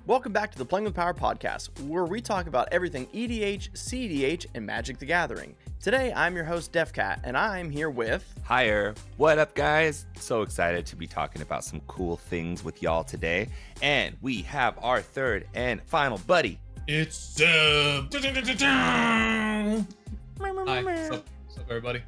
Welcome back to the Playing with Power podcast, where we talk about everything EDH, CEDH, and Magic the Gathering. Today, I'm your host, DefCat, and I'm here with... Higher. What up, guys? So excited to be talking about some cool things with y'all today. And we have our third and final buddy. It's Zeb. Hi, what's up, everybody?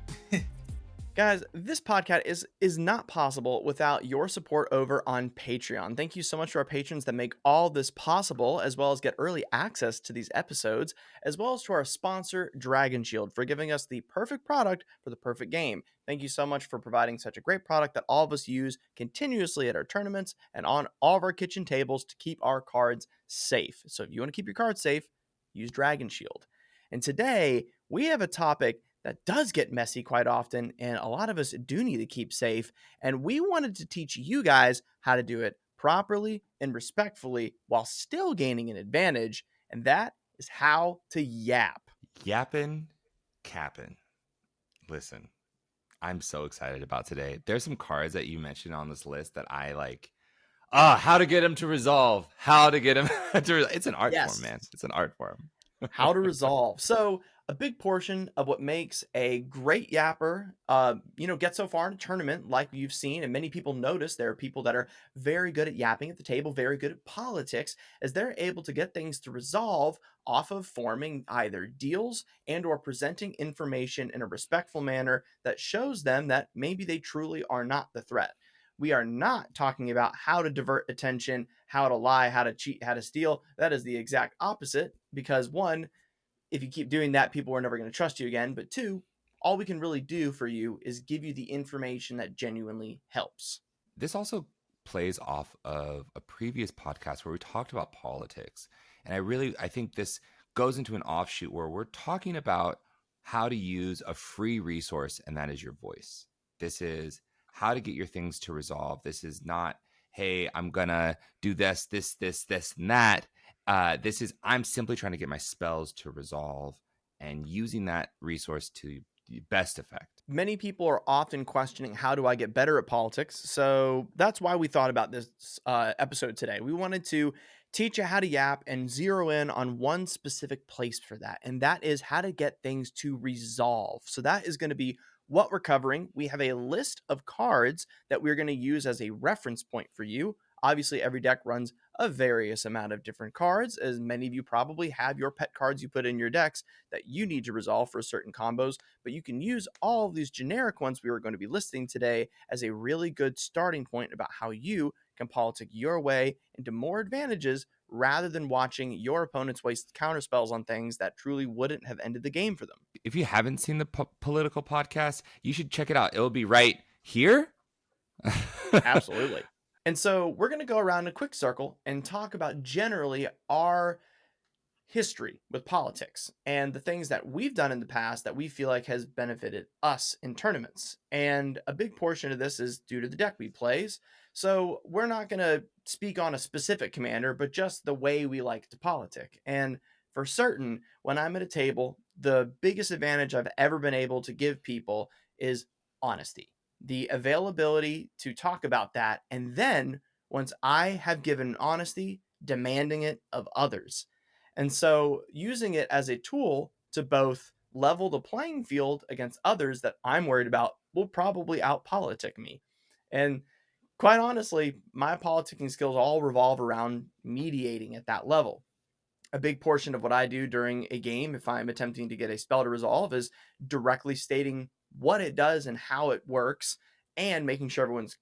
Guys, this podcast is not possible without your support over on Patreon. Thank you so much to our patrons that make all this possible, as well as get early access to these episodes, as well as to our sponsor, Dragon Shield, for giving us the perfect product for the perfect game. Thank you so much for providing such a great product that all of us use continuously at our tournaments and on all of our kitchen tables to keep our cards safe. So if you want to keep your cards safe, use Dragon Shield. And today, we have a topic that does get messy quite often, and a lot of us do need to keep safe, and we wanted to teach you guys how to do it properly and respectfully while still gaining an advantage, and that is how to yap. Yapping, capping. Listen, I'm so excited about today. There's some cards that you mentioned on this list that I like. How to get them to resolve. How to get them to... It's an art form, man. It's an art form. How to resolve. So a big portion of what makes a great yapper, get so far in a tournament, like you've seen, and many people notice there are people that are very good at yapping at the table, very good at politics, as they're able to get things to resolve off of forming either deals and or presenting information in a respectful manner that shows them that maybe they truly are not the threat. We are not talking about how to divert attention, how to lie, how to cheat, how to steal. That is the exact opposite, because one, if you keep doing that, people are never going to trust you again. But two, all we can really do for you is give you the information that genuinely helps. This also plays off of a previous podcast where we talked about politics. And I think this goes into an offshoot where we're talking about how to use a free resource, and that is your voice. This is how to get your things to resolve. This is not, hey, I'm going to do this, and that. This is, I'm simply trying to get my spells to resolve and using that resource to the best effect. Many people are often questioning, how do I get better at politics? So that's why we thought about this episode today. We wanted to teach you how to yap and zero in on one specific place for that. And that is how to get things to resolve. So that is going to be what we're covering. We have a list of cards that we're going to use as a reference point for you. Obviously, every deck runs a various amount of different cards, as many of you probably have your pet cards you put in your decks that you need to resolve for certain combos, but you can use all of these generic ones we were going to be listing today as a really good starting point about how you can politic your way into more advantages rather than watching your opponents waste counterspells on things that truly wouldn't have ended the game for them. If you haven't seen the political podcast, you should check it out. It'll be right here. Absolutely. And so we're going to go around in a quick circle and talk about generally our history with politics and the things that we've done in the past that we feel like has benefited us in tournaments. And a big portion of this is due to the deck we plays. So we're not going to speak on a specific commander, but just the way we like to politic. And for certain, when I'm at a table, the biggest advantage I've ever been able to give people is honesty. The availability to talk about that, and then once I have given honesty, demanding it of others. And so using it as a tool to both level the playing field against others that I'm worried about will probably out-politic me. And quite honestly, my politicking skills all revolve around mediating at that level. A big portion of what I do during a game, if I'm attempting to get a spell to resolve, is directly stating what it does and how it works, and making sure everyone's,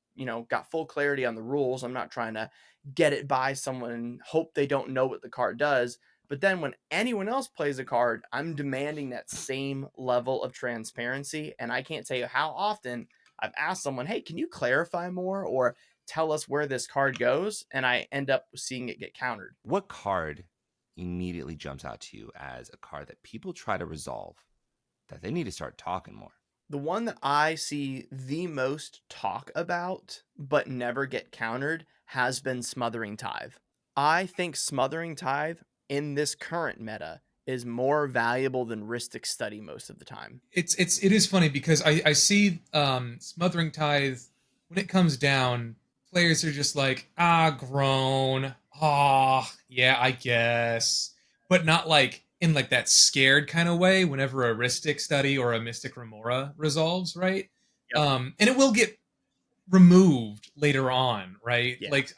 got full clarity on the rules. I'm not trying to get it by someone and hope they don't know what the card does. But then when anyone else plays a card, I'm demanding that same level of transparency. And I can't tell you how often I've asked someone, hey, can you clarify more or tell us where this card goes? And I end up seeing it get countered. What card immediately jumps out to you as a card that people try to resolve, that they need to start talking more? The one that I see the most talk about but never get countered has been Smothering Tithe. I think Smothering Tithe in this current meta is more valuable than Rhystic Study most of the time. It is funny because I see Smothering Tithe, when it comes down, players are just like, groan. Oh, yeah, I guess. But not like in like that scared kind of way whenever a Rhystic study or a Mystic Remora resolves, right? Yep. And it will get removed later on, right? Yeah. Like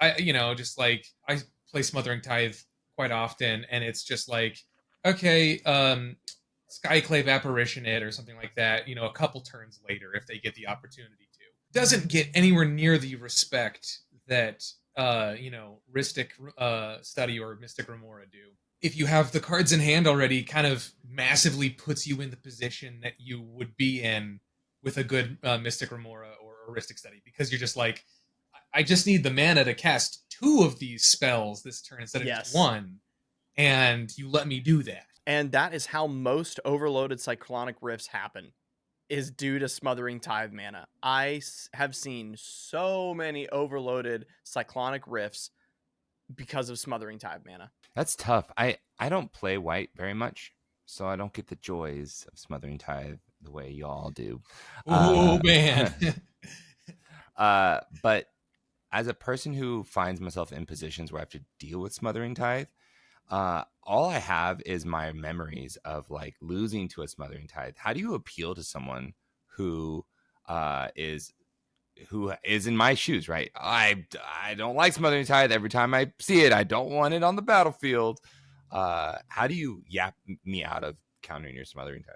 just like I play Smothering Tithe quite often, and it's just like, okay, Skyclave Apparition it or something like that, a couple turns later if they get the opportunity to. Doesn't get anywhere near the respect that Rhystic Study or Mystic Remora do. If you have the cards in hand already, kind of massively puts you in the position that you would be in with a good Mystic Remora or Heuristic Study, because you're just like, I just need the mana to cast two of these spells this turn instead of just Yes. one, and you let me do that. And that is how most overloaded cyclonic rifts happen, is due to Smothering Tithe mana. Have seen so many overloaded cyclonic rifts because of Smothering Tithe mana. That's tough. I don't play white very much, so I don't get the joys of Smothering Tithe the way y'all do. Oh Uh, man. but as a person who finds myself in positions where I have to deal with Smothering Tithe, all I have is my memories of like losing to a Smothering Tithe. How do you appeal to someone who uh, is who is in my shoes, right? I don't like Smothering Tithe. Every time I see it, I don't want it on the battlefield. How do you yap me out of countering your Smothering Tithe?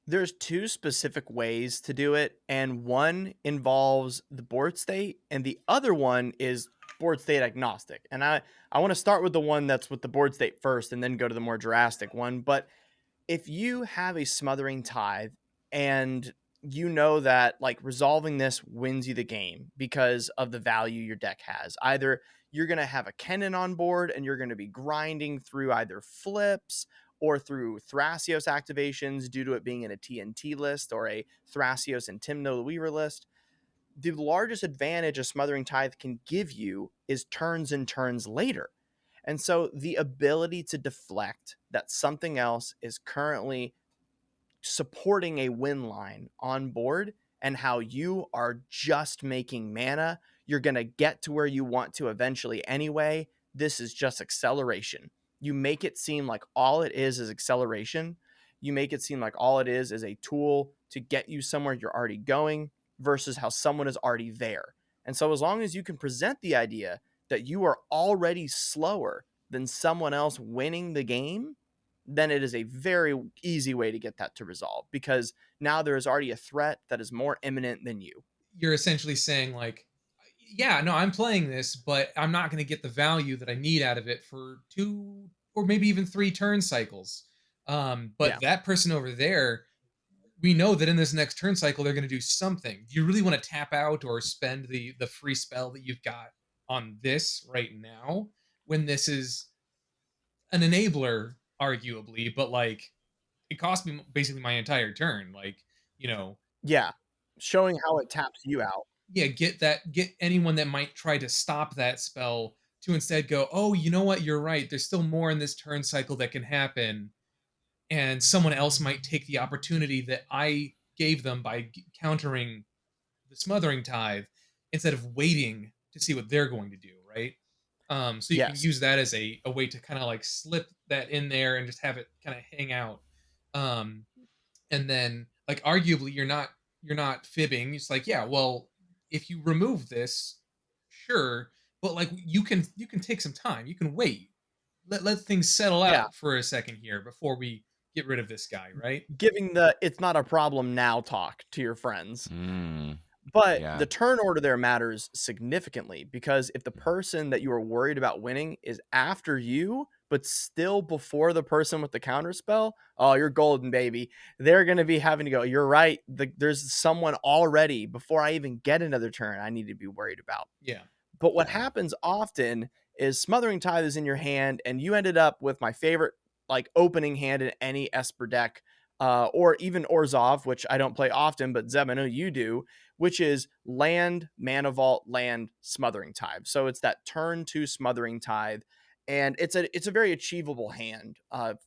There's two specific ways to do it, and one involves the board state, and the other one is board state agnostic. And I want to start with the one that's with the board state first, and then go to the more drastic one. But if you have a Smothering Tithe and you know that like resolving this wins you the game because of the value your deck has, either you're going to have a Kennen on board and you're going to be grinding through either flips or through Thrasios activations due to it being in a TNT list or a Thrasios and Timno the Weaver list. The largest advantage a Smothering Tithe can give you is turns and turns later. And so the ability to deflect that something else is currently supporting a win line on board and how you are just making mana, you're going to get to where you want to eventually anyway. This is just acceleration. You make it seem like all it is acceleration. You make it seem like all it is a tool to get you somewhere you're already going versus how someone is already there. And so, as long as you can present the idea that you are already slower than someone else winning the game, then it is a very easy way to get that to resolve, because now there is already a threat that is more imminent than you. You're essentially saying like, yeah, no, I'm playing this, but I'm not going to get the value that I need out of it for 2 or maybe even 3 turn cycles. But Yeah. that person over there, we know that in this next turn cycle they're going to do something. Do you really want to tap out or spend the free spell that you've got on this right now when this is an enabler, arguably, but like it cost me basically my entire turn. Like, you know, Yeah. Showing how it taps you out. yeah, get anyone that might try to stop that spell to instead go, oh, you know what, you're right. There's still more in this turn cycle that can happen, and someone else might take the opportunity that I gave them by countering the Smothering Tithe instead of waiting to see what they're going to do, right? So you can Yes. use that as a way to kind of like slip that in there and just have it kind of hang out. Um, and then like arguably you're not fibbing. It's like, yeah, well, if you remove this, sure, but like you can take some time. You can wait. Let things settle Yeah. out for a second here before we get rid of this guy, right? Giving the "it's not a problem now" talk to your friends. Mm, But yeah. the turn order there matters significantly, because if the person that you are worried about winning is after you, but still before the person with the counter spell, oh, you're golden, baby. They're going to be having to go, you're right. There's someone already before I even get another turn I need to be worried about. Yeah. But what Yeah. happens often is Smothering Tithe is in your hand, and you ended up with my favorite like opening hand in any Esper deck, or even Orzhov, which I don't play often, but Zeb, I know you do, which is land, Mana Vault, land, Smothering Tithe. So it's that turn two Smothering Tithe, and it's a very achievable hand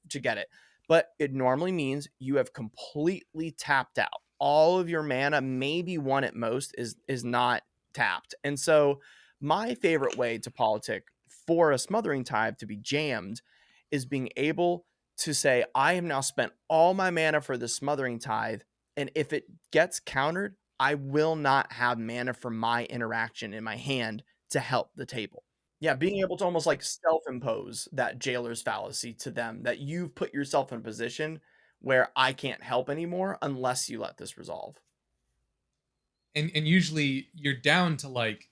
to get it. But it normally means you have completely tapped out. All of your mana, maybe one at most, is not tapped. And so my favorite way to politic for a Smothering Tithe to be jammed is being able to say, I have now spent all my mana for the Smothering Tithe, and if it gets countered, I will not have mana for my interaction in my hand to help the table. Yeah, being able to almost like self-impose that jailer's fallacy to them, that you've put yourself in a position where I can't help anymore unless you let this resolve. And usually you're down to like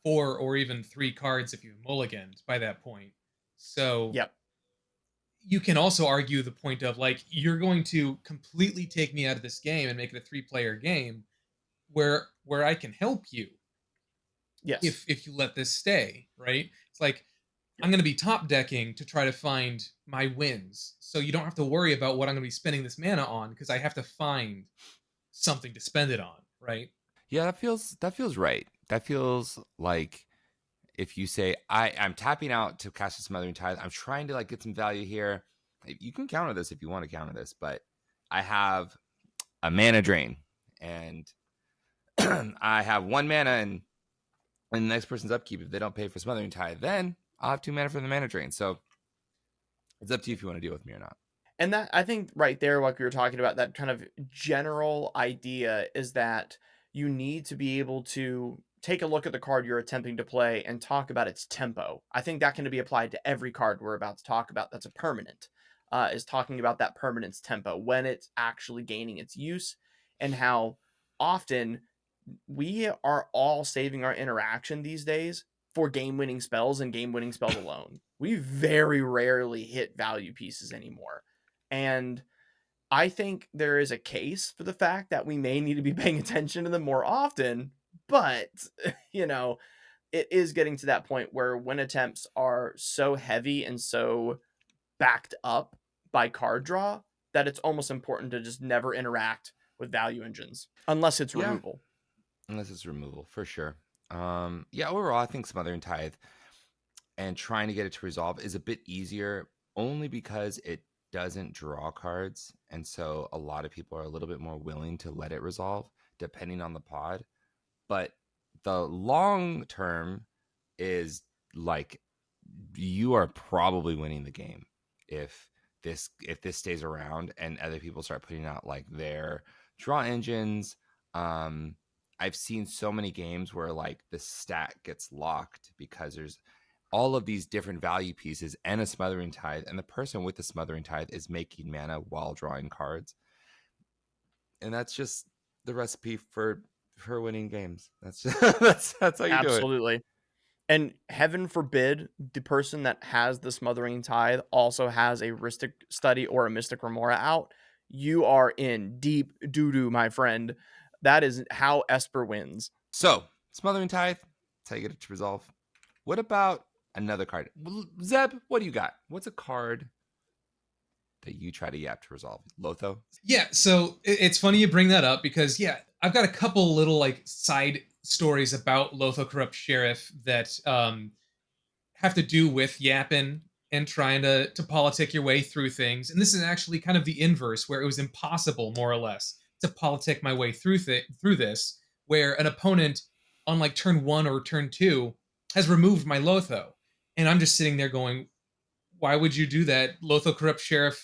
4 or even 3 cards if you mulliganed by that point. So Yep. you can also argue the point of like you're going to completely take me out of this game and make it a 3-player game where I can help you Yes. if you let this stay, right? It's like Yep. I'm going to be top decking to try to find my wins. So you don't have to worry about what I'm going to be spending this mana on because I have to find something to spend it on, right? Yeah, that feels right. That feels like if you say I'm tapping out to cast a Smothering Tithe, I'm trying to like get some value here. You can counter this if you want to counter this, but I have a mana drain and I have 1 mana and the next person's upkeep. If they don't pay for Smothering Tithe, then I'll have 2 mana for the mana drain. So it's up to you if you want to deal with me or not. And that, I think right there, like we were talking about, that kind of general idea is that you need to be able to take a look at the card you're attempting to play and talk about its tempo. I think that can be applied to every card we're about to talk about that's a permanent, is talking about that permanence tempo, when it's actually gaining its use, and how often we are all saving our interaction these days for game-winning spells and game-winning spells alone. We very rarely hit value pieces anymore. And I think there is a case for the fact that we may need to be paying attention to them more often, but you know, it is getting to that point where win attempts are so heavy and so backed up by card draw that it's almost important to just never interact with value engines unless it's Yeah, removal. unless it's removal for sure. Yeah, overall, I think Smothering Tithe and trying to get it to resolve is a bit easier only because it doesn't draw cards. And so a lot of people are a little bit more willing to let it resolve depending on the pod. But the long term is like you are probably winning the game if this stays around and other people start putting out like their draw engines. I've seen so many games where like the stat gets locked because there's all of these different value pieces and a Smothering Tithe, and the person with the Smothering Tithe is making mana while drawing cards, and that's just the recipe for winning games. That's just, that's how you do it. Absolutely. And heaven forbid the person that has the Smothering Tithe also has a Rhystic Study or a Mystic Remora out. You are in deep doo-doo, my friend. That is how Esper wins. So Smothering Tithe, that's how you get it to resolve. What about another card? Zeb, what do you got? What's a card that you try to yap to resolve? Lotho? Yeah, so it's funny you bring that up because yeah, I've got a couple little like side stories about Lotho Corrupt Sheriff that have to do with yapping and trying to politic your way through things. And this is actually kind of the inverse, where it was impossible, more or less, to politic my way through this, where an opponent on like turn 1 or turn 2 has removed my Lotho. And I'm just sitting there going, why would you do that? Lotho Corrupt Sheriff,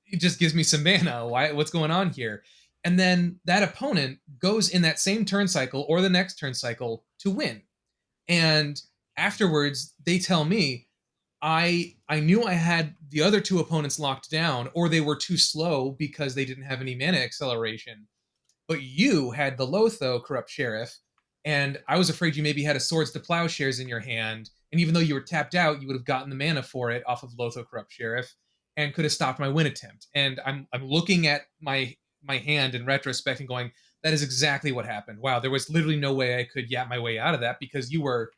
it just gives me some mana. What's going on here? And then that opponent goes in that same turn cycle or the next turn cycle to win. And afterwards, they tell me I knew I had the other 2 opponents locked down, or they were too slow because they didn't have any mana acceleration. But you had the Lotho Corrupt Sheriff, and I was afraid you maybe had a Swords to Plowshares in your hand, and even though you were tapped out, you would have gotten the mana for it off of Lotho Corrupt Sheriff, and could have stopped my win attempt. And I'm looking at my hand in retrospect and going, that is exactly what happened. Wow, there was literally no way I could yap my way out of that because you were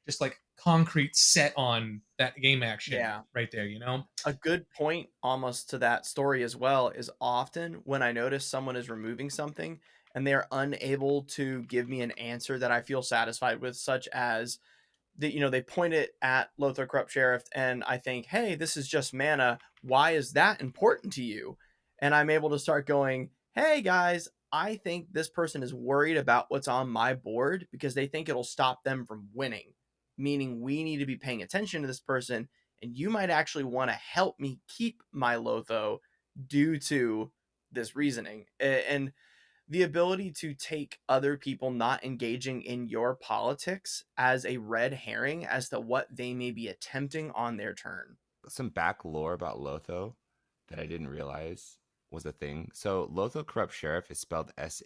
just like concrete set on that game action Yeah. right there, you know? A good point almost to that story as well is often when I notice someone is removing something and they're unable to give me an answer that I feel satisfied with, such as that, they point it at Lothar Corrupt Sheriff and I think, hey, this is just mana. Why is that important to you? And I'm able to start going, hey guys, I think this person is worried about what's on my board because they think it'll stop them from winning. meaning we need to be paying attention to this person, and you might actually want to help me keep my Lotho due to this reasoning. And the ability to take other people not engaging in your politics as a red herring as to what they may be attempting on their turn. Some back lore about Lotho that I didn't realize was a thing. So Lotho Corrupt Sheriff is spelled Shirriff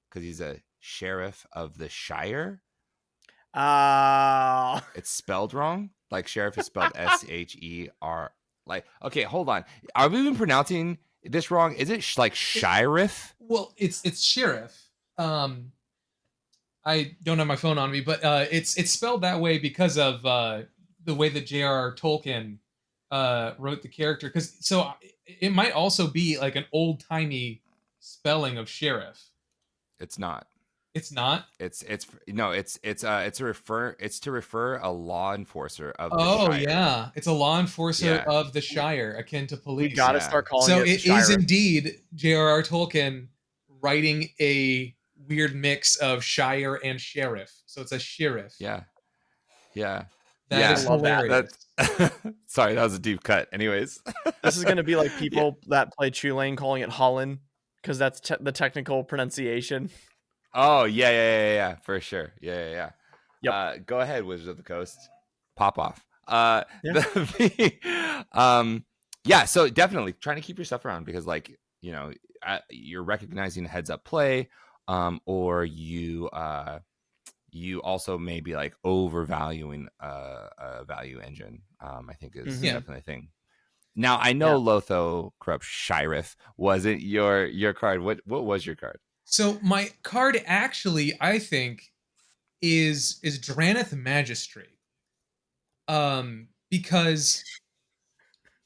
because he's a sheriff of the Shire. Ah, It's spelled wrong. Like sheriff is spelled Sher. Like, okay, hold on. Are we even pronouncing this wrong? Is it like Sheriff? Well, it's sheriff. I don't have my phone on me, but it's spelled that way because of the way that J.R.R. Tolkien wrote the character. Because so it might also be like an old timey spelling of sheriff. It's not. It's not. It's to refer a law enforcer of the Oh Shire. yeah, it's a law enforcer Yeah. of the Shire, akin to police. we got to Yeah. start calling So it it Shire. is indeed J.R.R. Tolkien writing a weird mix of Shire and sheriff. So it's a sheriff. Yeah. Yeah. That Yeah. is I love that. hilarious. Sorry, that was a deep cut. Anyways. This is going to be like people that play Tulane calling it Holland because that's the technical pronunciation. Oh, yeah, for sure. Yeah. Yep. Go ahead, Wizards of the Coast. Pop off. Yeah, so definitely trying to keep your stuff around because, like, you know, you're recognizing heads up play, or you also may be like overvaluing a value engine. I think is Mhm. definitely a thing. Now I know Lotho Corrupt Sheriff wasn't your card. What was your card? So my card actually, I think, is Dranath Magistrate. Because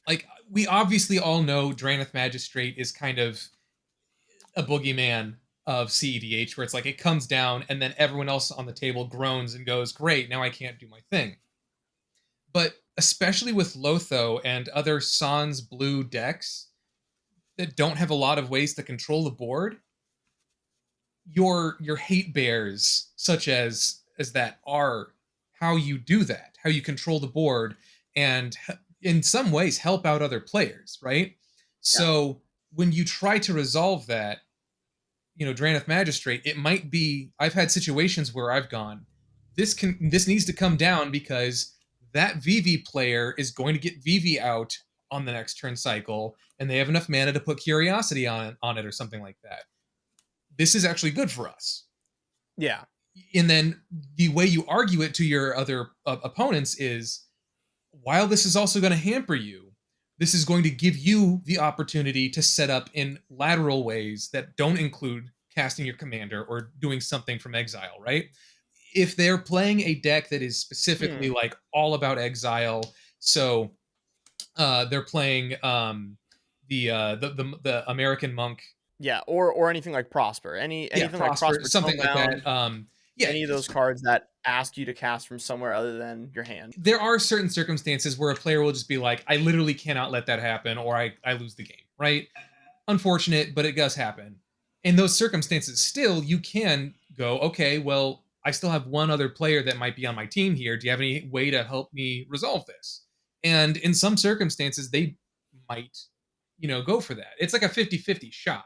like we obviously all know Dranath Magistrate is kind of a boogeyman of CEDH, where it's like it comes down and then everyone else on the table groans and goes, "Great, now I can't do my thing." But especially with Lotho and other Sans Blue decks that don't have a lot of ways to control the board, your hate bears such as that are how you do that, how you control the board and in some ways help out other players, right? So when you try to resolve that, you know, Dranath Magistrate, it might be, I've had situations where I've gone, this needs to come down because that VV player is going to get VV out on the next turn cycle and they have enough mana to put Curiosity on it or something like that. This is actually good for us. Yeah. And then the way you argue it to your other opponents is, while this is also going to hamper you, this is going to give you the opportunity to set up in lateral ways that don't include casting your commander or doing something from exile, right? If they're playing a deck that is specifically like all about exile, so they're playing the American Monk. Yeah, or anything like Prosper. Anything like Prosper, something like Homebound, that. Yeah, any of those cards that ask you to cast from somewhere other than your hand. there are certain circumstances where a player will just be like, I literally cannot let that happen, or I lose the game, right? Unfortunate, but it does happen. In those circumstances, still, you can go, okay, well, I still have one other player that might be on my team here. Do you have any way to help me resolve this? And in some circumstances, they might, you know, go for that. It's like a 50-50 shot.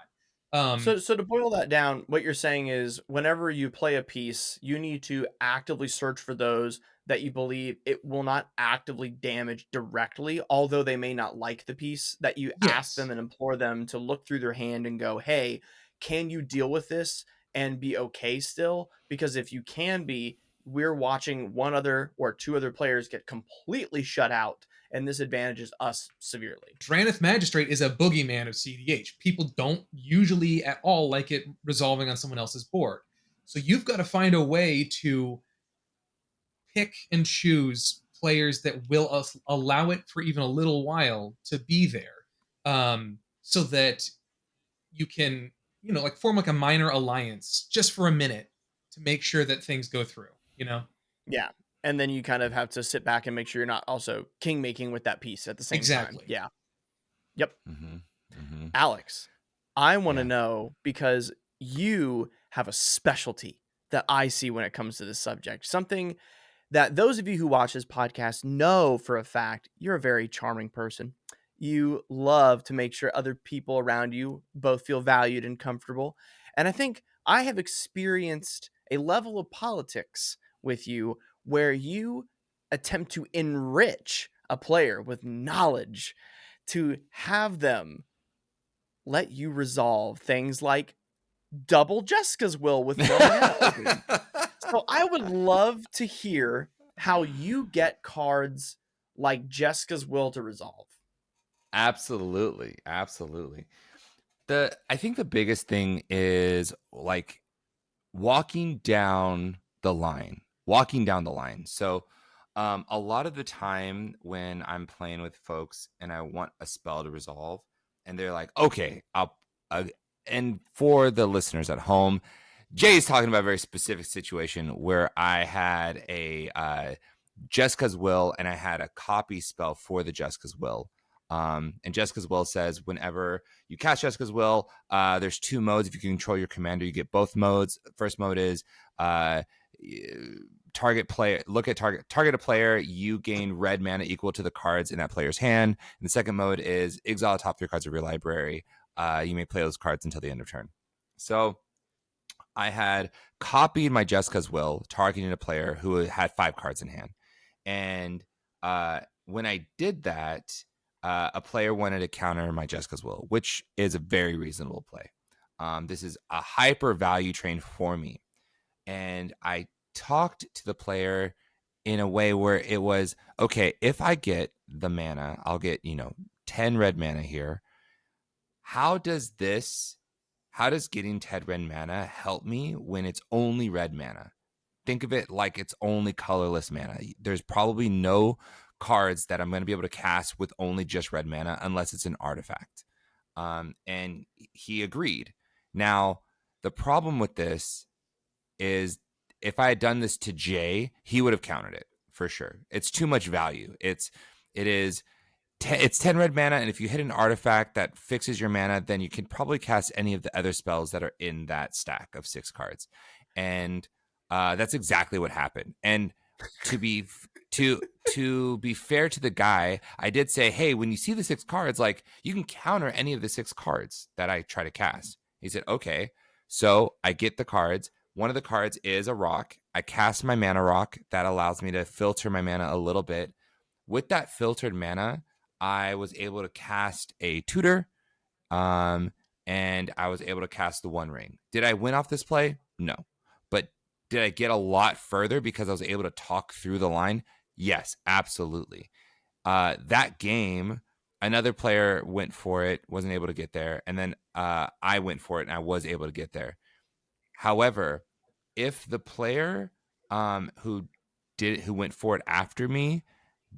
So to boil that down, what you're saying is whenever you play a piece, you need to actively search for those that you believe it will not actively damage directly, although they may not like the piece, that you ask Yes. them and implore them to look through their hand and go, hey, can you deal with this and be okay still? Because if you can be, we're watching one other or two other players get completely shut out, and this advantages us severely. Dranath Magistrate is a boogeyman of CDH. People don't usually at all like it resolving on someone else's board. So you've got to find a way to pick and choose players that will allow it for even a little while to be there, so that you can, you know, like form like a minor alliance just for a minute to make sure that things go through, you know? Yeah. And then you kind of have to sit back and make sure you're not also king making with that piece at the same time. Exactly. Yeah. Yep. Mm-hmm. Alex, I want to know, because you have a specialty that I see when it comes to this subject. Something that those of you who watch this podcast know for a fact you're a very charming person. You love to make sure other people around you both feel valued and comfortable. And I think I have experienced a level of politics with you where you attempt to enrich a player with knowledge to have them let you resolve things like double Jeska's will with no mana opening. So I would love to hear how you get cards like Jeska's will to resolve. Absolutely, absolutely. I think the biggest thing is like walking down the line. So a lot of the time when I'm playing with folks and I want a spell to resolve, and they're like, okay, uh, and for the listeners at home, Jay's talking about a very specific situation where I had a Jeska's will and I had a copy spell for the Jeska's will. And Jeska's will says whenever you cast Jeska's will, there's 2 modes. If you can control your commander, you get both modes. First mode is target player. Look at target a player. You gain red mana equal to the cards in that player's hand. And the second mode is exile the top 3 cards of your library. You may play those cards until the end of turn. So I had copied my Jeska's will, targeting a player who had 5 cards in hand. And when I did that, a player wanted to counter my Jeska's will, which is a very reasonable play. This is a hyper value train for me. And I talked to the player in a way where it was, okay, if I get the mana, I'll get, 10 red mana here. How does getting 10 red mana help me when it's only red mana? Think of it like it's only colorless mana. There's probably no cards that I'm going to be able to cast with only just red mana unless it's an artifact. And he agreed. Now, the problem with this is if I had done this to Jay, he would have countered it for sure. It's too much value. It's 10 red mana, and if you hit an artifact that fixes your mana, then you can probably cast any of the other spells that are in that stack of 6 cards. And that's exactly what happened. And to be fair to the guy, I did say, hey, when you see the 6 cards, like you can counter any of the 6 cards that I try to cast. He said, okay. So I get the cards. One of the cards is a rock. I cast my mana rock. That allows me to filter my mana a little bit. With that filtered mana, I was able to cast a tutor, and I was able to cast the One Ring. Did I win off this play? No. But did I get a lot further because I was able to talk through the line? Yes, absolutely. That game, another player went for it, wasn't able to get there, and then I went for it, and I was able to get there. However, if the player who went for it after me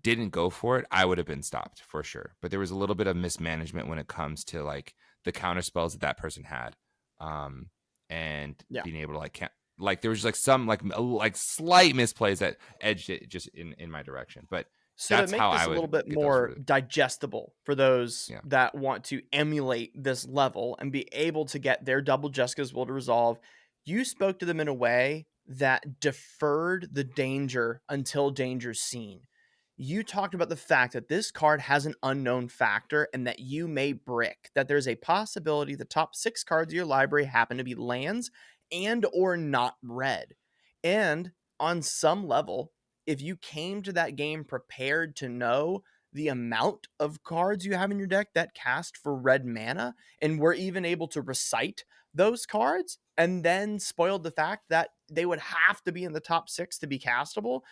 didn't go for it, I would have been stopped for sure. But there was a little bit of mismanagement when it comes to like the counter spells that person had, and being able to like there was like some like slight misplays that edged it just in my direction. But So to that's make how this I a little would bit get those. more digestible for those Yeah. that want to emulate this level and be able to get their double Jeska's will to resolve, you spoke to them in a way that deferred the danger until danger's seen. You talked about the fact that this card has an unknown factor and that you may brick, that there's a possibility the top 6 cards of your library happen to be lands and or not red. And on some level, if you came to that game prepared to know the amount of cards you have in your deck that cast for red mana and were even able to recite those cards and then spoiled the fact that they would have to be in the top 6 to be castable,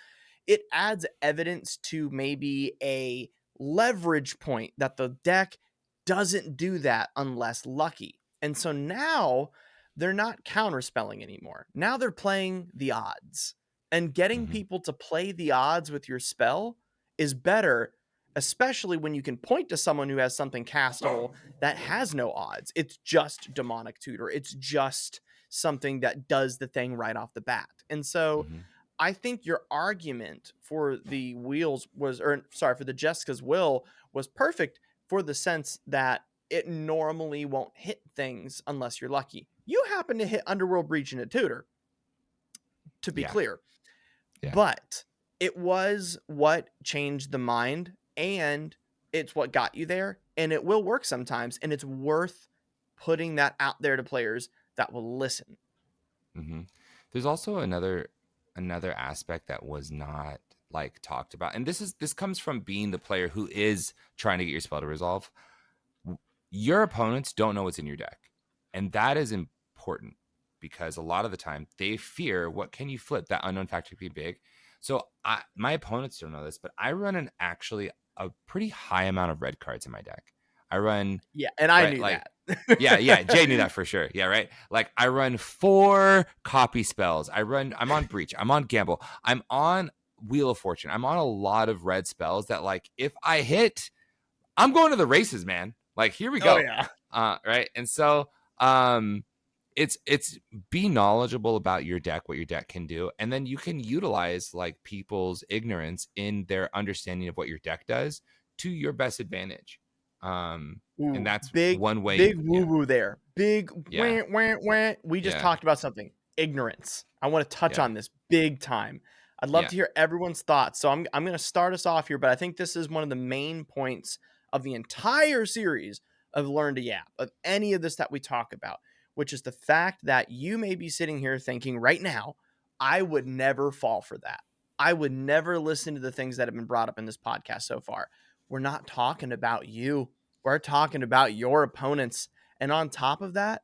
it adds evidence to maybe a leverage point that the deck doesn't do that unless lucky. And so now they're not counterspelling anymore. Now they're playing the odds. And getting Mm-hmm. people to play the odds with your spell is better, especially when you can point to someone who has something castable that has no odds. It's just demonic tutor. It's just something that does the thing right off the bat. And so Mm-hmm. I think your argument for the wheels was, or sorry, for the Jeska's will was perfect for the sense that it normally won't hit things unless you're lucky. You happen to hit Underworld Breach and a tutor. to be Yeah. clear. Yeah. But it was what changed the mind, and it's what got you there, and it will work sometimes, and it's worth putting that out there to players that will listen. Hmm. There's also another aspect that was not like talked about, and this comes from being the player who is trying to get your spell to resolve. Your opponents don't know what's in your deck, and that is important because a lot of the time they fear what can you flip. That unknown factor can be big. So my opponents don't know this, but I run actually a pretty high amount of red cards in my deck. I run Yeah, and I right knew like that. yeah, Jay knew that for sure. Yeah, right. Like I run 4 copy spells. I'm on Breach. I'm on Gamble. I'm on Wheel of Fortune. I'm on a lot of red spells that like if I hit, I'm going to the races, man. Like here we Oh, go. yeah. Right. And so it's be knowledgeable about your deck, what your deck can do, and then you can utilize like people's ignorance in their understanding of what your deck does to your best advantage. And Ooh, that's big one way big yeah. woo-woo there. Big Yeah. wah, wah, wah. We just Yeah. talked about something. Ignorance. I want to touch Yeah. on this big time. I'd love Yeah. to hear everyone's thoughts. So I'm going to start us off here, but I think this is one of the main points of the entire series of Learn to Yap, of any of this that we talk about, which is the fact that you may be sitting here thinking right now, I would never fall for that. I would never listen to the things that have been brought up in this podcast so far. We're not talking about you. We're talking about your opponents. And on top of that,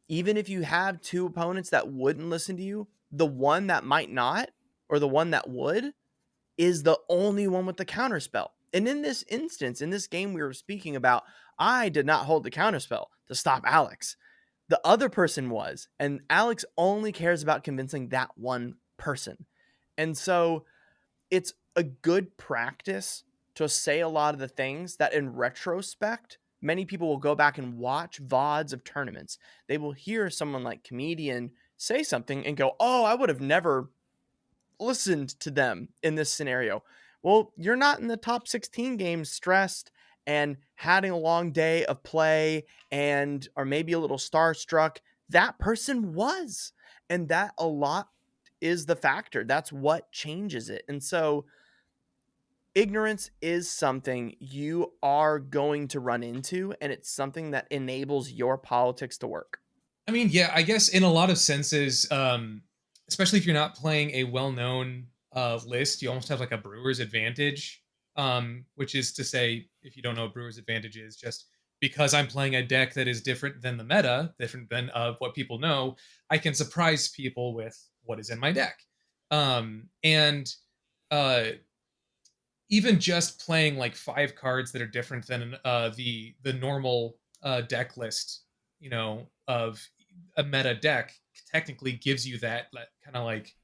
even if you have 2 opponents that wouldn't listen to you, the one that might not, or the one that would, is the only one with the counterspell. And in this instance, in this game we were speaking about, I did not hold the counterspell to stop Alex. The other person was, and Alex only cares about convincing that one person. And so it's a good practice to say a lot of the things that in retrospect, many people will go back and watch VODs of tournaments. They will hear someone like Comedian say something and go, oh, I would have never listened to them in this scenario. Well, you're not in the top 16 games stressed and having a long day of play and or maybe a little starstruck. That person was. And that a lot is the factor. That's what changes it. And so ignorance is something you are going to run into, and it's something that enables your politics to work. I mean, yeah, I guess in a lot of senses, especially if you're not playing a well-known list, you almost have like a brewer's advantage, which is to say, if you don't know what brewer's advantage is, just because I'm playing a deck that is different than the meta, different than what people know, I can surprise people with what is in my deck. And uh, even just playing like 5 cards that are different than the normal deck list, of a meta deck technically gives you that kind of like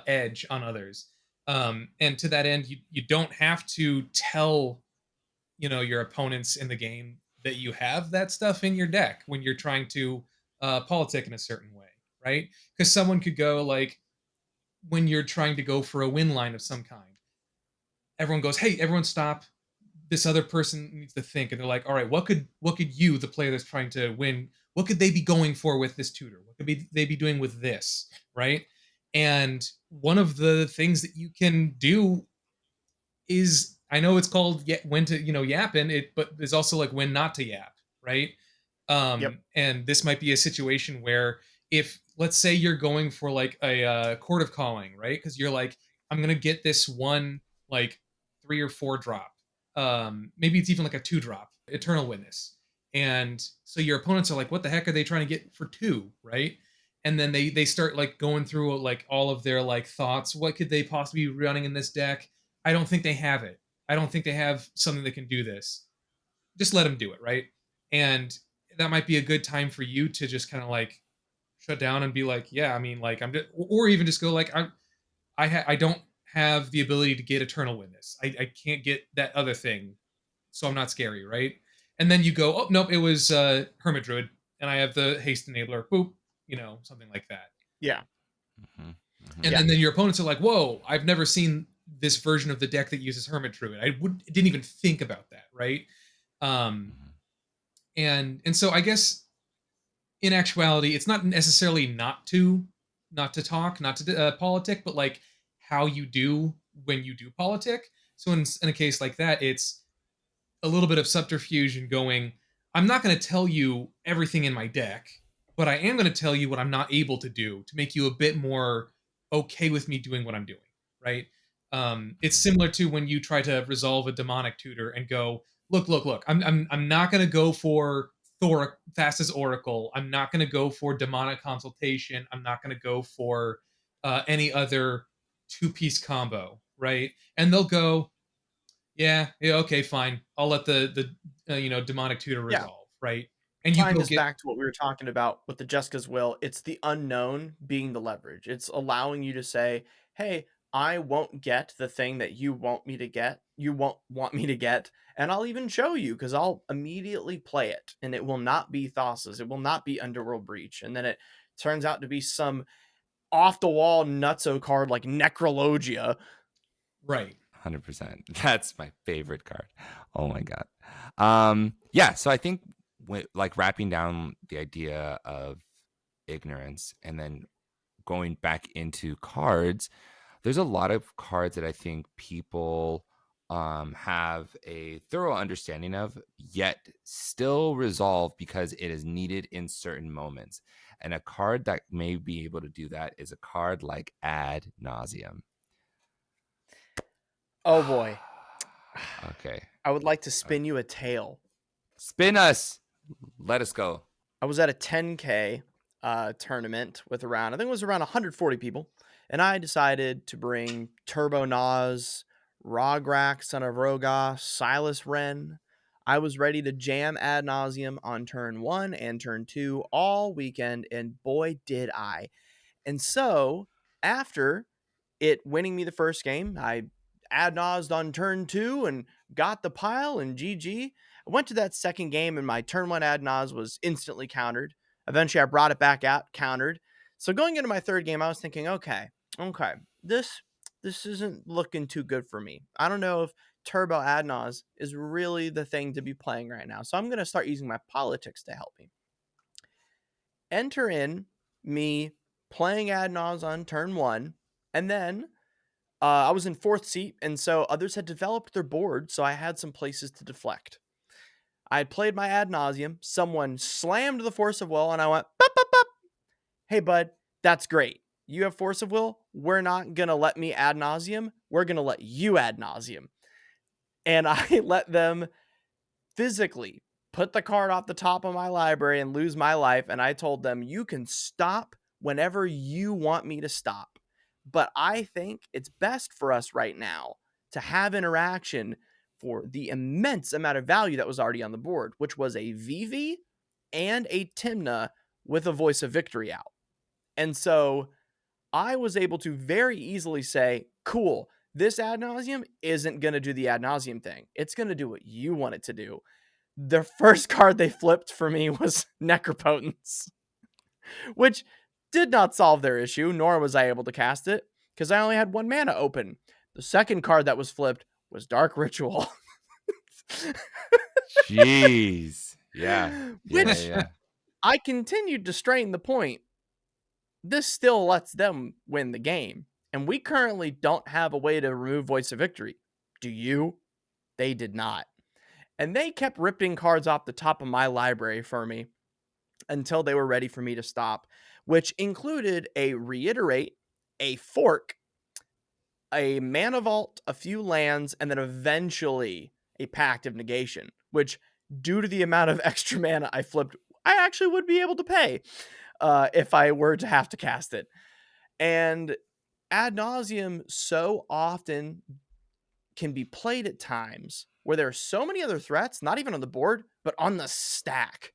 edge on others. And to that end, you don't have to tell your opponents in the game that you have that stuff in your deck when you're trying to politic in a certain way, right? Because someone could go like when you're trying to go for a win line of some kind, everyone goes, "Hey, everyone stop. This other person needs to think." And they're like, "All right, what could you, the player that's trying to win, what could they be going for with this tutor? What could they be doing with this?" Right? And one of the things that you can do is, I know it's called when to, yap in it, but there's also like when not to yap, right? Yep. And this might be a situation where, if let's say you're going for like a court of calling, right? Because you're like, I'm gonna get this one like 3 or 4 drop. Maybe it's even like a 2 drop, eternal witness. And so your opponents are like, what the heck are they trying to get for 2, right? And then they start like going through like all of their like thoughts. What could they possibly be running in this deck? I don't think they have it. I don't think they have something that can do this. Just let them do it, right? And that might be a good time for you to just kind of like shut down and be like, yeah, I mean, like I'm just, or even just go like, I don't have the ability to get eternal witness. I can't get that other thing, so I'm not scary, right? And then you go, oh nope, it was hermit druid, and I have the haste enabler, boop, something like that. Yeah. Hmm. Hmm. And Yeah. then your opponents are like, whoa, I've never seen this version of the deck that uses hermit druid. Didn't even think about that, right? Um, and so I guess in actuality, it's not necessarily not to not to talk, not to politic, but like how you do when you do politic. So in a case like that, it's a little bit of subterfuge and going, I'm not going to tell you everything in my deck, but I am going to tell you what I'm not able to do to make you a bit more okay with me doing what I'm doing, right? It's similar to when you try to resolve a demonic tutor and go, look, I'm not going to go for Thor fastest oracle. I'm not going to go for demonic consultation. I'm not going to go for any other two-piece combo, right? And they'll go, yeah, okay, fine. I'll let the demonic tutor Yeah. resolve, right? And you Tying go this get back to what we were talking about with the Jeska's will, it's the unknown being the leverage. It's allowing you to say, "Hey, I won't get the thing that you want me to get. You won't want me to get, and I'll even show you because I'll immediately play it, and it will not be Thassa's. It will not be Underworld Breach, and then it turns out to be some off the wall nutso card like Necrologia. right. 100%. That's my favorite card. Oh my god. Yeah, so I think like wrapping down the idea of ignorance and then going back into cards, there's a lot of cards that I think people have a thorough understanding of, yet still resolve because it is needed in certain moments. And a card that may be able to do that is a card like Ad Nauseum. Oh boy, Okay. I would like to spin you a tale. Spin us. Let us go. I was at a 10K tournament with around, I think it was around 140 people, and I decided to bring Turbo Nas, Rograk, Son of Rogoth, Silas Wren. I was ready to jam ad nauseum on turn one and turn two all weekend, and boy, did I. And so, after it winning me the first game, I ad naused on turn two and got the pile and GG. I went to that second game and my turn one ad nause was instantly countered. Eventually, I brought it back out, countered. So going into my third game, I was thinking, okay, this isn't looking too good for me. I don't know if Turbo Ad Nause is really the thing to be playing right now. So I'm going to start using my politics to help me. Enter in me playing Ad Nause on turn one, and then I was in fourth seat, and so others had developed their board, so I had some places to deflect. I had played my ad nauseum. Someone slammed the force of will, and I went, "Bup, bup, bup. Hey, bud, that's great. You have force of will. We're not going to let me ad nauseum. We're going to let you ad nauseum." And I let them physically put the card off the top of my library and lose my life. And I told them, you can stop whenever you want me to stop. But I think it's best for us right now to have interaction for the immense amount of value that was already on the board, which was a VV and a Timna with a Voice of Victory out. And so I was able to very easily say, cool, this ad nauseum isn't going to do the ad nauseum thing. It's going to do what you want it to do. The first card they flipped for me was Necropotence, which did not solve their issue, nor was I able to cast it because I only had one mana open. The second card that was flipped was Dark Ritual, Jeez. Yeah. which I continued to strain the point. This still lets them win the game, and we currently don't have a way to remove Voice of Victory. Do you? They did not. And they kept ripping cards off the top of my library for me until they were ready for me to stop, which included a Reiterate, a Fork, a Mana Vault, a few lands, and then eventually a Pact of Negation, which, due to the amount of extra mana I flipped, I actually would be able to pay if I were to have to cast it. And ad nauseum so often can be played at times where there are so many other threats, not even on the board, but on the stack,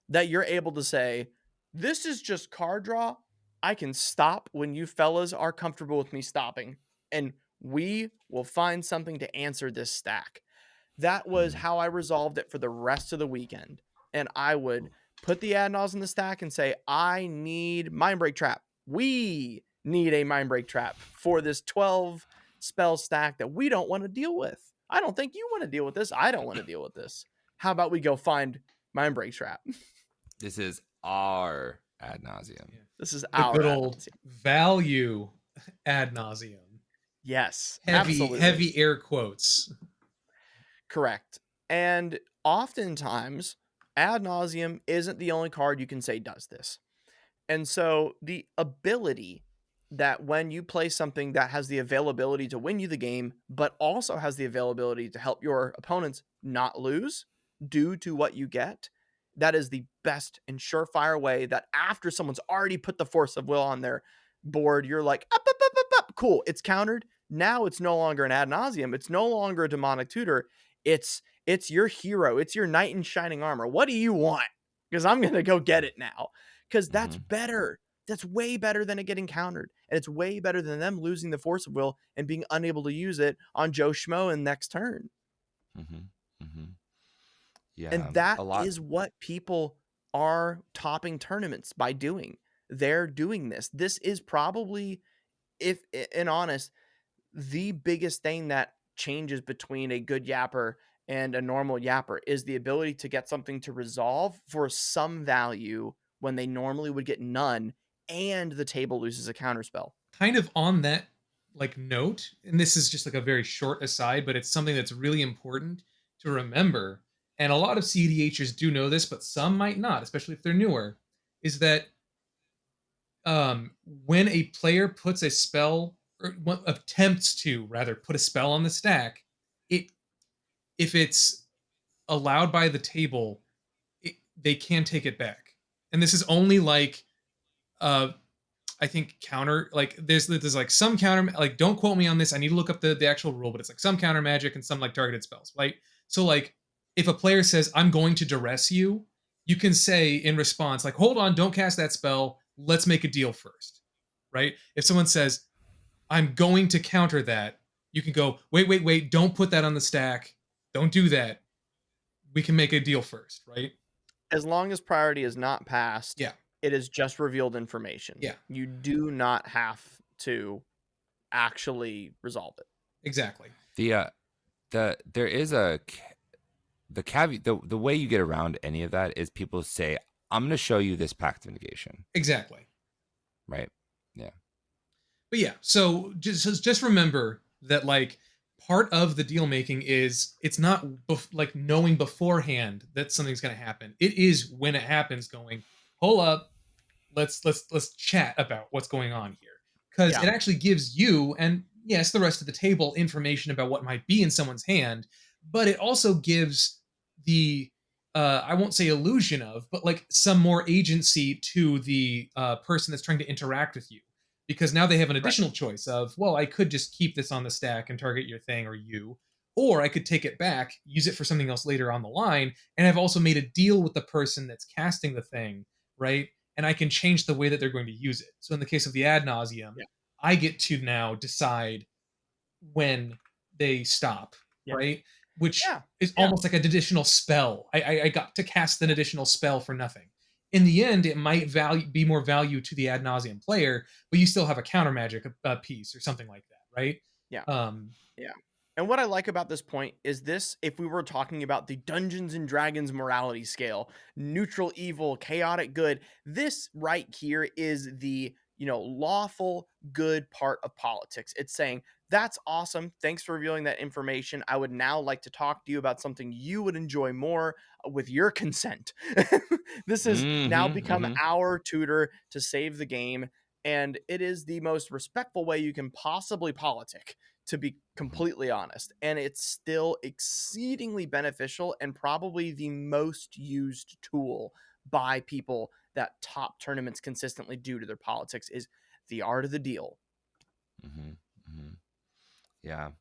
that you're able to say, this is just card draw. I can stop when you fellas are comfortable with me stopping, and we will find something to answer this stack. That was how I resolved it for the rest of the weekend. And I would put the Adnals in the stack and say, I need Mindbreak Trap. We need a Mindbreak Trap for this 12 spell stack that we don't want to deal with. I don't think you want to deal with this. I don't want to deal with this. How about we go find Mindbreak Trap? This is our ad nauseum. Yeah. This is The our good ad old nauseam. value ad nauseum. Yes, Heavy, absolutely. heavy air quotes. Correct. And oftentimes, ad nauseum isn't the only card you can say does this. And so the ability that when you play something that has the availability to win you the game, but also has the availability to help your opponents not lose due to what you get, that is the best and surefire way that after someone's already put the force of will on their board, you're like, up, up, up, up, up. Cool, it's countered. Now it's no longer an ad nauseum. It's no longer a demonic tutor. It's your hero. It's your knight in shining armor. What do you want? Because I'm gonna go get it now because that's Mm-hmm. better. That's way better than it getting countered. And it's way better than them losing the force of will and being unable to use it on Joe Schmo in next turn. Mm-hmm. Mm-hmm. Yeah, And that a lot. is what people are topping tournaments by doing. They're doing this. This is probably, if in honest, the biggest thing that changes between a good yapper and a normal yapper is the ability to get something to resolve for some value when they normally would get none, and the table loses a counterspell. Kind of on that like note, and this is just like a very short aside, but it's something that's really important to remember. And a lot of CDHers do know this, but some might not, especially if they're newer. Is that when a player puts a spell or attempts to rather put a spell on the stack, it if it's allowed by the table, they can take it back. And this is only like uh I think counter like there's like some counter like don't quote me on this. I need to look up the actual rule, but it's like some counter magic and some like targeted spells, right? So like if a player says I'm going to duress you, you can say in response like hold on, don't cast that spell. Let's make a deal first, right? If someone says I'm going to counter that, you can go wait, wait, wait, don't put that on the stack. Don't do that. We can make a deal first, right? As long as priority is not passed, Yeah, it is just revealed information. yeah, You do not have to actually resolve it. exactly. There is the caveat. The way you get around any of that is people say, "I'm going to show you this pact of negation," Exactly. right? Yeah. But yeah, so just remember that like part of the deal making is it's not like knowing beforehand that something's going to happen. It is when it happens going, "Hold up, let's chat about what's going on here." Cuz Yeah. it actually gives you and yes, the rest of the table information about what might be in someone's hand, but it also gives the I won't say illusion of, but like some more agency to the person that's trying to interact with you because now they have an Right. additional choice of, well, I could just keep this on the stack and target your thing or you, or I could take it back, use it for something else later on the line, and I've also made a deal with the person that's casting the thing, right? And I can change the way that they're going to use it. So in the case of the ad nauseum, Yeah. I get to now decide when they stop, Yeah. right? Which Yeah. is Yeah. almost like an additional spell. I got to cast an additional spell for nothing. In the end, it might be more value to the ad nauseum player, but you still have a counter magic piece or something like that, right? Yeah. Um, Yeah. And what I like about this point is this, if we were talking about the Dungeons and Dragons morality scale, neutral evil, chaotic good, this right here is the, lawful good part of politics. It's saying, that's awesome. Thanks for revealing that information. I would now like to talk to you about something you would enjoy more with your consent. This has now Mm-hmm. become Mm-hmm. our tutor to save the game. And it is the most respectful way you can possibly politic, to be completely honest. And it's still exceedingly beneficial and probably the most used tool by people that top tournaments consistently do to their politics is the art of the deal. Mm-hmm. Mm-hmm. Yeah.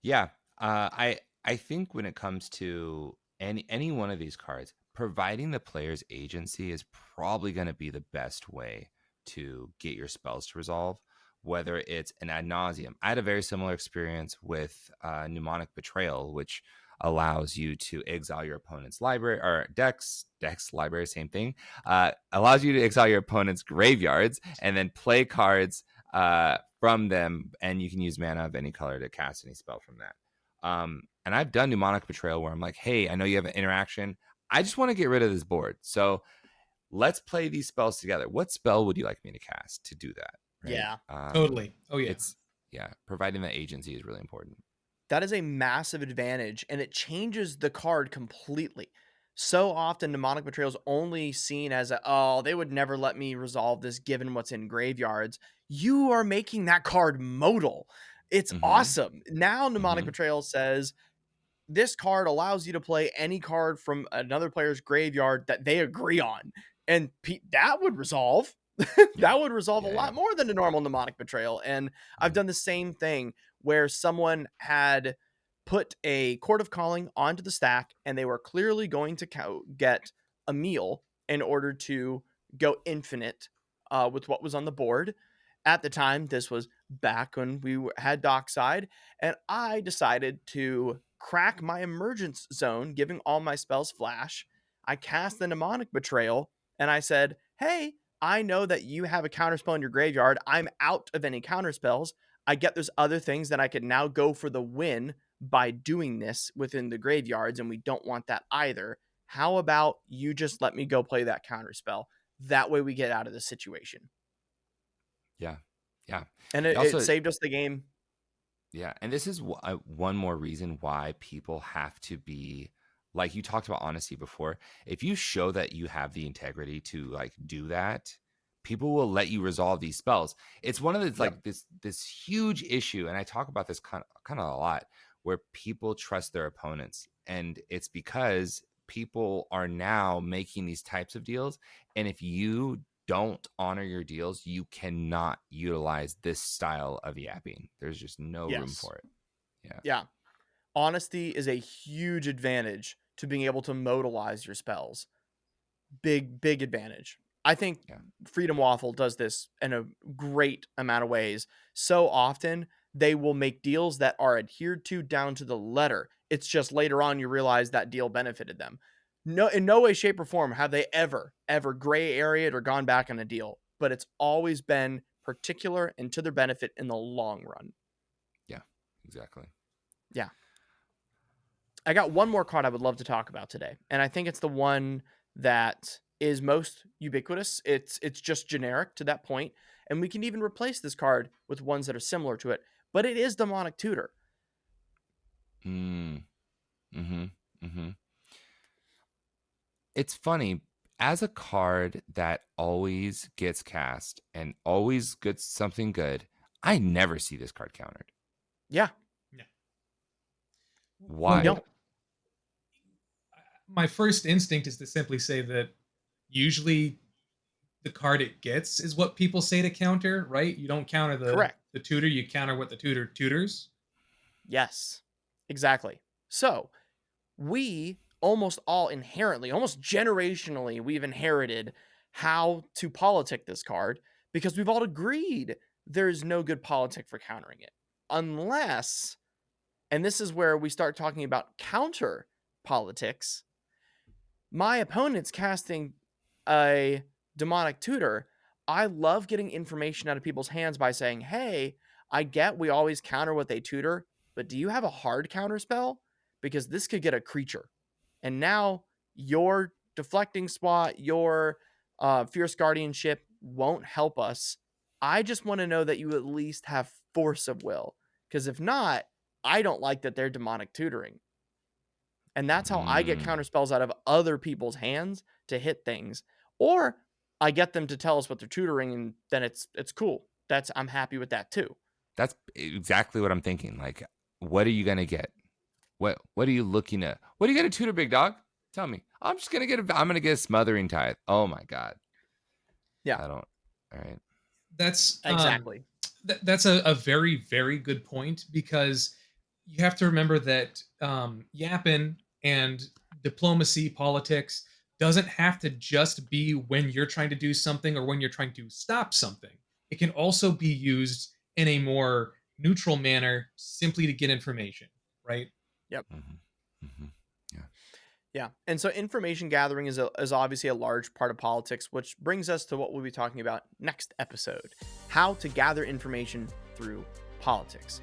Yeah. I think when it comes to any one of these cards, providing the player's agency is probably going to be the best way to get your spells to resolve. Whether it's an ad nauseum, I had a very similar experience with mnemonic betrayal, which allows you to exile your opponent's library or decks library, same thing. Allows you to exile your opponent's graveyards and then play cards from them, and you can use mana of any color to cast any spell from that. And I've done mnemonic betrayal where I'm like, hey, I know you have an interaction. I just want to get rid of this board. So let's play these spells together. What spell would you like me to cast to do that? Right. Yeah. Totally. Oh yeah. It's providing that agency is really important. That is a massive advantage, and it changes the card completely. So often, Demonic Betrayal is only seen as oh, they would never let me resolve this given what's in graveyards. You are making that card modal. It's Mm-hmm. awesome. Now, Demonic Mm-hmm. Betrayal says this card allows you to play any card from another player's graveyard that they agree on. And that would resolve. Yeah. That would resolve a Yeah. lot more than a normal Mnemonic Betrayal. And I've Mhm. done the same thing where someone had put a Court of Calling onto the stack and they were clearly going to get a meal in order to go infinite with what was on the board. At the time, this was back when we had Dockside, and I decided to crack my emergence zone, giving all my spells flash. I cast the Mnemonic Betrayal, and I said, hey, I know that you have a counterspell in your graveyard. I'm out of any counterspells. I get there's other things that I could now go for the win by doing this within the graveyards, and we don't want that either. How about you just let me go play that counterspell? That way we get out of the situation. Yeah. Yeah. And It it also, saved us the game. yeah. And this is one more reason why people have to be, like you talked about honesty before. If you show that you have the integrity to like do that, people will let you resolve these spells. It's one of the Yep. like this huge issue, and I talk about this kind of a lot, where people trust their opponents, and it's because people are now making these types of deals, and if you don't honor your deals, you cannot utilize this style of yapping. There's just no room Yes. for it. Yeah. Yeah. Honesty is a huge advantage to being able to modalize your spells. Big advantage. I think Yeah. Freedom Waffle does this in a great amount of ways. So often they will make deals that are adhered to down to the letter. It's just later on you realize that deal benefited them. No, in no way, shape, or form have they ever gray areaed or gone back on a deal, but it's always been particular and to their benefit in the long run. Yeah. Exactly. Yeah. I got one more card I would love to talk about today, and I think it's the one that is most ubiquitous. It's just generic to that point, and we can even replace this card with ones that are similar to it. But it is Demonic Tutor. Mm. Mm-hmm. Mm-hmm. It's funny, as a card that always gets cast and always gets something good, I never see this card countered. Yeah, Yeah. we Why? Well, don't. my first instinct is to simply say that usually the card it gets is what people say to counter, right? You don't counter Correct. the tutor, you counter what the tutor tutors. Yes, exactly. So we almost all inherently, almost generationally, we've inherited how to politic this card because we've all agreed there's no good politic for countering it. Unless, and this is where we start talking about counter politics, my opponent's casting a demonic tutor. I love getting information out of people's hands by saying, hey, I get we always counter what they tutor, but do you have a hard counter spell? Because this could get a creature. And now your deflecting spot, your fierce guardianship won't help us. I just want to know that you at least have force of will. Because if not, I don't like that they're demonic tutoring. And that's how I get Mm, counter spells out of other people's hands to hit things. Or I get them to tell us what they're tutoring, and then it's cool. I'm happy with that too. that's exactly what I'm thinking. Like, what are you gonna get? What are you looking at? What are you gonna tutor, big dog? Tell me. I'm gonna get a smothering tithe. Oh my god. Yeah, I don't. All right. That's exactly. that's a very very good point because you have to remember that yapping and diplomacy politics doesn't have to just be when you're trying to do something or when you're trying to stop something. It can also be used in a more neutral manner simply to get information, right? Yep. Mm-hmm. Mm-hmm. Yeah. Yeah. And so information gathering is obviously a large part of politics, which brings us to what we'll be talking about next episode: how to gather information through politics.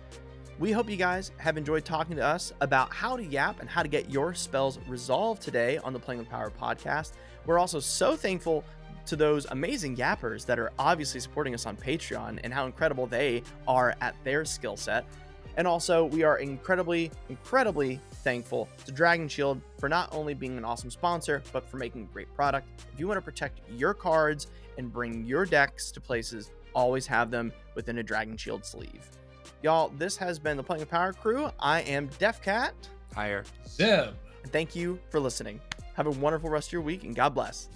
We hope you guys have enjoyed talking to us about how to yap and how to get your spells resolved today on the Playing with Power podcast. We're also so thankful to those amazing yappers that are obviously supporting us on Patreon and how incredible they are at their skill set. And also, we are incredibly thankful to Dragon Shield for not only being an awesome sponsor, but for making a great product. If you want to protect your cards and bring your decks to places, always have them within a Dragon Shield sleeve. Y'all, this has been the Playing with Power crew. I am DefCat. Higher. Zeb. And thank you for listening. Have a wonderful rest of your week, and God bless.